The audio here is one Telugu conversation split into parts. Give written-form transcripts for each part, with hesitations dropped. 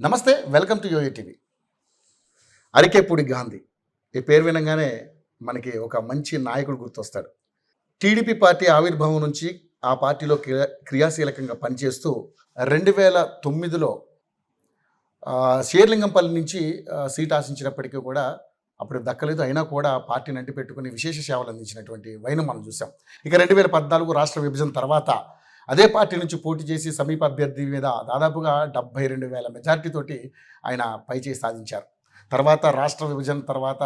నమస్తే, welcome to YoYo TV. Arikepudi Gandhi ఈ పేరు వినగానే మనకి ఒక మంచి నాయకుడు గుర్తొస్తాడు. టీడీపీ పార్టీ ఆవిర్భావం నుంచి ఆ పార్టీలో క్రియాశీలకంగా పనిచేస్తూ 2009లో శేర్లింగంపల్లి నుంచి సీట్ ఆశించినప్పటికీ కూడా అప్పుడు దక్కలేదు. అయినా కూడా పార్టీని అంటి పెట్టుకుని విశేష సేవలు అందించినటువంటి వైనం మనం చూసాం. ఇక 2014 రాష్ట్ర విభజన తర్వాత అదే పార్టీ నుంచి పోటీ చేసి సమీప అభ్యర్థి మీద దాదాపుగా 72,000 మెజార్టీతోటి ఆయన పైచేయి సాధించారు. తర్వాత రాష్ట్ర విభజన తర్వాత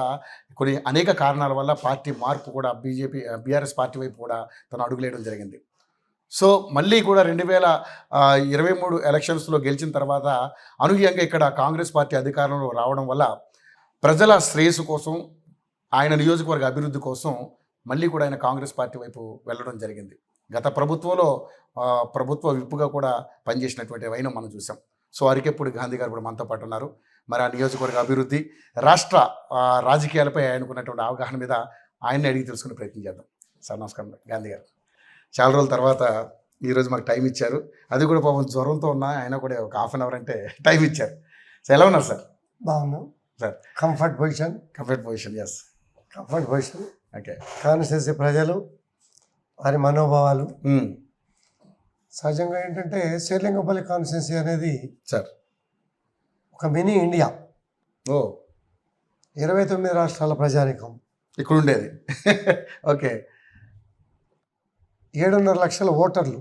కొన్ని అనేక కారణాల వల్ల పార్టీ మార్పు కూడా బీఆర్ఎస్ పార్టీ వైపు కూడా తను అడుగులేయడం జరిగింది. సో మళ్ళీ కూడా 2023 ఎలక్షన్స్లో గెలిచిన తర్వాత అనూహ్యంగా ఇక్కడ కాంగ్రెస్ పార్టీ అధికారంలో రావడం వల్ల ప్రజల శ్రేయస్సు కోసం, ఆయన నియోజకవర్గ అభివృద్ధి కోసం మళ్ళీ కూడా ఆయన కాంగ్రెస్ పార్టీ వైపు వెళ్ళడం జరిగింది. గత ప్రభుత్వంలో ప్రభుత్వ విప్పుగా కూడా పనిచేసినటువంటి వైనం మనం చూసాం. సో అరికెప్పుడు గాంధీ గారు కూడా మనతో పాటు ఉన్నారు. మరి ఆ నియోజకవర్గ అభివృద్ధి, రాష్ట్ర రాజకీయాలపై ఆయనకున్నటువంటి అవగాహన మీద ఆయన్ని అడిగి తెలుసుకునే ప్రయత్నం చేద్దాం. సార్ నమస్కారం గాంధీ గారు. చాలా రోజుల తర్వాత ఈరోజు మాకు టైం ఇచ్చారు. అది కూడా పాపం జ్వరంతో ఉన్నా ఆయన కూడా ఒక ½ అన్ అవర్ అంటే టైం ఇచ్చారు. సో ఎలా ఉన్నారు సార్? బాగున్నాం sir. Comfort position. Yes, comfort position. Okay. Constituency ప్రజలు, వారి మనోభావాలు. సహజంగా ఏంటంటే శేర్లింగంపల్లి కాన్స్టిట్యూన్సీ అనేది సార్ ఒక మినీ ఇండియా. ఓ 29 రాష్ట్రాల ప్రజానికం ఇక్కడ ఉండేది. ఓకే. 7.5 లక్షల ఓటర్లు.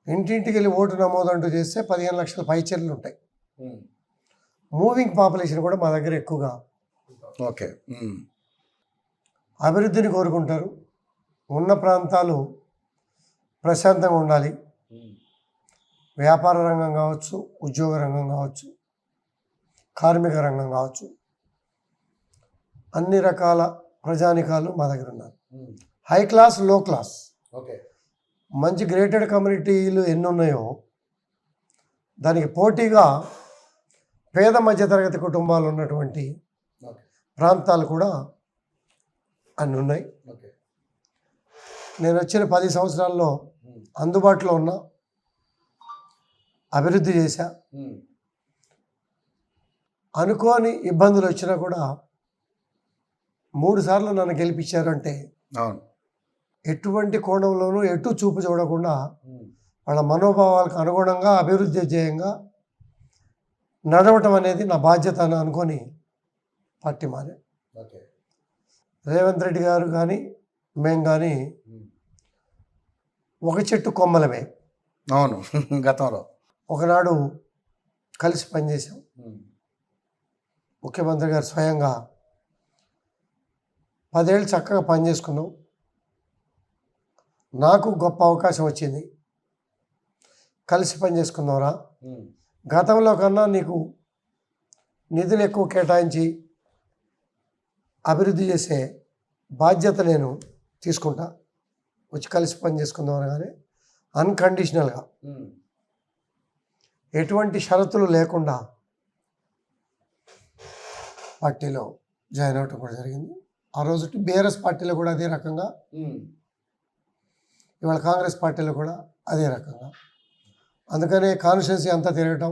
ఇంటింటికి వెళ్ళి ఓటు నమోదు అంటూ చేస్తే 15 లక్షల పైచర్లు ఉంటాయి. మూవింగ్ పాపులేషన్ కూడా మా దగ్గర ఎక్కువగా. ఓకే. అభివృద్ధిని కోరుకుంటారు. ఉన్న ప్రాంతాలు ప్రశాంతంగా ఉండాలి. వ్యాపార రంగం కావచ్చు, ఉద్యోగ రంగం కావచ్చు, కార్మిక రంగం కావచ్చు, అన్ని రకాల ప్రజానికాలు మా దగ్గర ఉన్నారు. హై క్లాస్, లో క్లాస్. ఓకే. మంచి గ్రేటెడ్ కమ్యూనిటీలు ఎన్ని ఉన్నాయో దానికి పోటీగా పేద మధ్యతరగతి కుటుంబాలు ఉన్నటువంటి ప్రాంతాలు కూడా అన్నీ ఉన్నాయి. నేను వచ్చిన 10 సంవత్సరాల్లో అందుబాటులో ఉన్న అభివృద్ధి చేశా. అనుకోని ఇబ్బందులు వచ్చినా కూడా 3 సార్లు నన్ను గెలిపించారంటే ఎటువంటి కోణంలోనూ ఎటు చూపు చూడకుండా వాళ్ళ మనోభావాలకు అనుగుణంగా అభివృద్ధి ధ్యేయంగా నడవటం అనేది నా బాధ్యత అని అనుకొని పార్టీ మారే. రేవంత్ రెడ్డి గారు కానీ మేము కానీ ఒక చెట్టు కొమ్మలమే. అవును. గతంలో ఒకనాడు కలిసి పనిచేసాం. ముఖ్యమంత్రి గారు స్వయంగా 10 ఏళ్ళు చక్కగా పనిచేసుకున్నాం. నాకు గొప్ప అవకాశం వచ్చింది. కలిసి పనిచేసుకుందాంరా, గతంలో కన్నా నీకు నిధులు ఎక్కువ కేటాయించి అభివృద్ధి చేసే బాధ్యత నేను తీసుకుంటా, వచ్చి కలిసి పని చేసుకుందాం అనగానే అన్కండిషనల్గా ఎటువంటి షరతులు లేకుండా పార్టీలో జాయిన్ అవ్వటం కూడా జరిగింది. ఆ రోజు బీఆర్ఎస్ పార్టీలో కూడా అదే రకంగా, ఇవాళ కాంగ్రెస్ పార్టీలో కూడా అదే రకంగా. అందుకనే కాన్స్టిట్యున్సీ అంతా తిరగటం.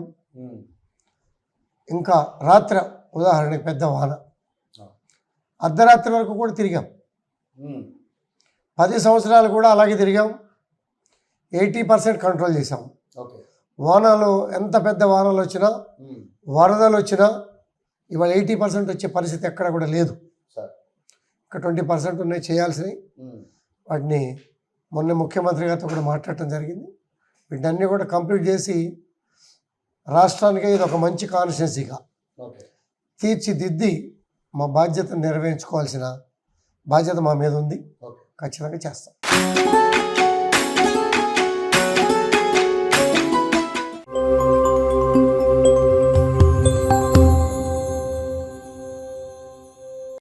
ఇంకా రాత్రి ఉదాహరణకి పెద్ద వాన, అర్ధరాత్రి వరకు కూడా తిరిగాం. 10 సంవత్సరాలు కూడా అలాగే తిరిగాం. 80% కంట్రోల్ చేసాం. వానలు ఎంత పెద్ద వానలు వచ్చినా, వరదలు వచ్చినా ఇవాళ 80% వచ్చే పరిస్థితి ఎక్కడ కూడా లేదు. ఇంకా 20% ఉన్నాయి చేయాల్సినవి. వాటిని మొన్న ముఖ్యమంత్రి గారితో కూడా మాట్లాడటం జరిగింది. వీటన్నీ కూడా కంప్లీట్ చేసి రాష్ట్రానికి ఇది ఒక మంచి కాన్స్టిట్యున్సీగా తీర్చిదిద్ది మా బాధ్యతను నెరవేర్చుకోవాల్సిన బాధ్యత మా మీద ఉంది. ఖచ్చితంగా చేస్తాం.